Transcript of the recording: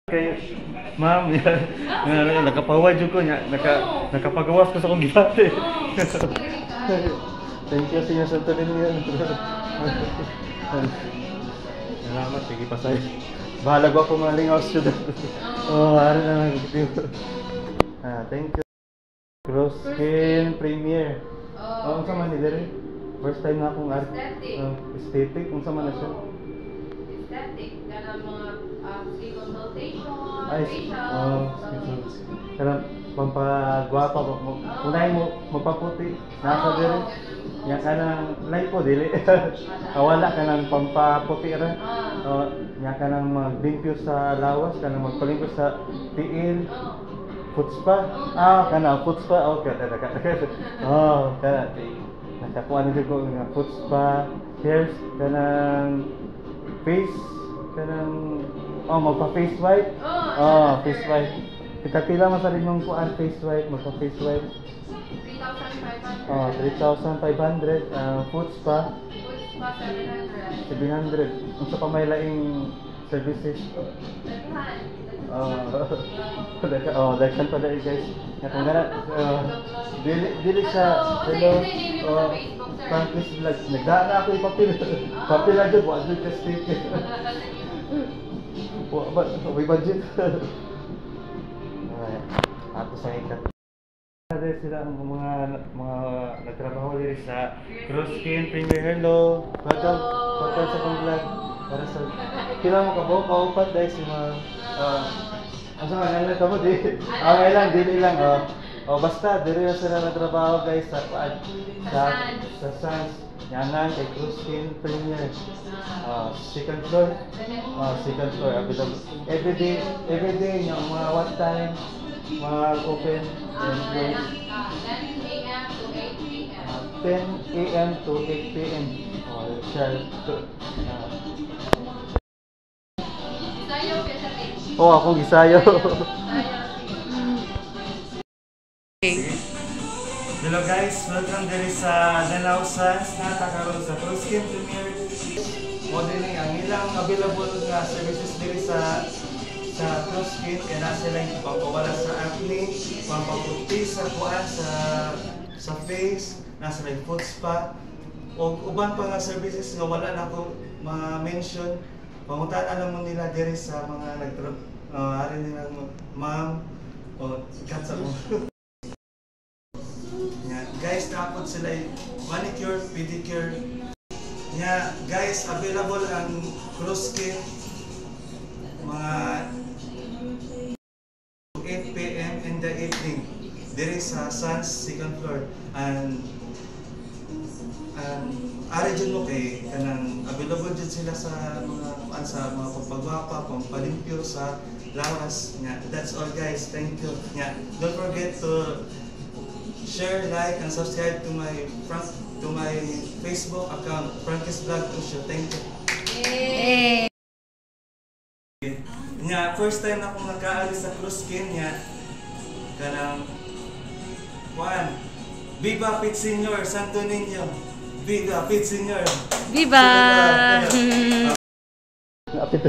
Kay ma'am, nakapawad jud ko nya, nakapagawas ko sa akong gibate. Thank you Senior Santo Niño. Salamat, sige pasay. Bahala ko mga lingaw student. Oh, ari na nagtitiyo. Thank you. Cross Skin Premier. Unsa man ni diri? First time na akong art. Aesthetic, unsa man na siya? Aesthetic, kana mga skin consultation, Ay, facial. Kana pampagwapa unay mo magpaputi nasa diri. Nya kanang light po dili. Wala kanang pampaputi ra. Nya kanang maglimpyo sa lawas, kanang magpalimpyo sa tiil. Foot spa? Kana foot spa. Okay, talaga. Kana nakakuha na ko nga foot spa, hairs, kanang face, kanang magpa-face wipe. Face wipe. Pila man sa rin mong kuan face wipe, magpa-face wipe. 3,500. Foot spa. Foot spa 700. 700. Unsa pa may laing services? Daghan pa dahil guys. Kung gana, dili sa hello, Frankie's Vlog. Nagdaan na ako ipapil. Papil lang dyan, wala dyan ka sticker. May budget. Ato sa ikat. Dahil sila ang mga nagtrabaho dito sa Cross Skin Premier. Hello. Welcome sa kong vlog. Para sa kailangan mo ka ba? Kaupat dahil si mga asa nga nang mo di. Okay lang, dili lang. Basta dili na sila nagtrabaho guys sa Sans. Yangan kay Cross Skin Premier. Second floor. Second floor. Every day yung mga what time open and close. 10 a.m. to 8 p.m. Akong gisayo. Hello guys, welcome diri sa Danau Sans na karon sa Cross Skin Premier. Model ni ang ilang available nga services diri sa Cross Skin kaya na sila yung pampawala sa acne, pampaputi sa kuan sa face, nasa may foot spa o uban pa nga services nga wala na ako ma-mention. Pangutaan alam mo nila diri sa mga ari nila ma'am o katsa mo. Guys, dapat sila manicure, pedicure. Guys, available ang Cross Skin mga 8 p.m. in the evening diri sa Sans second floor and ari dyan mo kay kanang available dyan sila sa mga pagpagwapa, pampalimpyo sa lawas. That's all guys, thank you. Don't forget to share, like, and subscribe to my Facebook account, Frankie's Vlog Show. Thank you. First time na akong nagkaalis sa Cross Skin kanang Viva Pit Senior Santo Niño. Viva Pit Senior. Viva! Apit.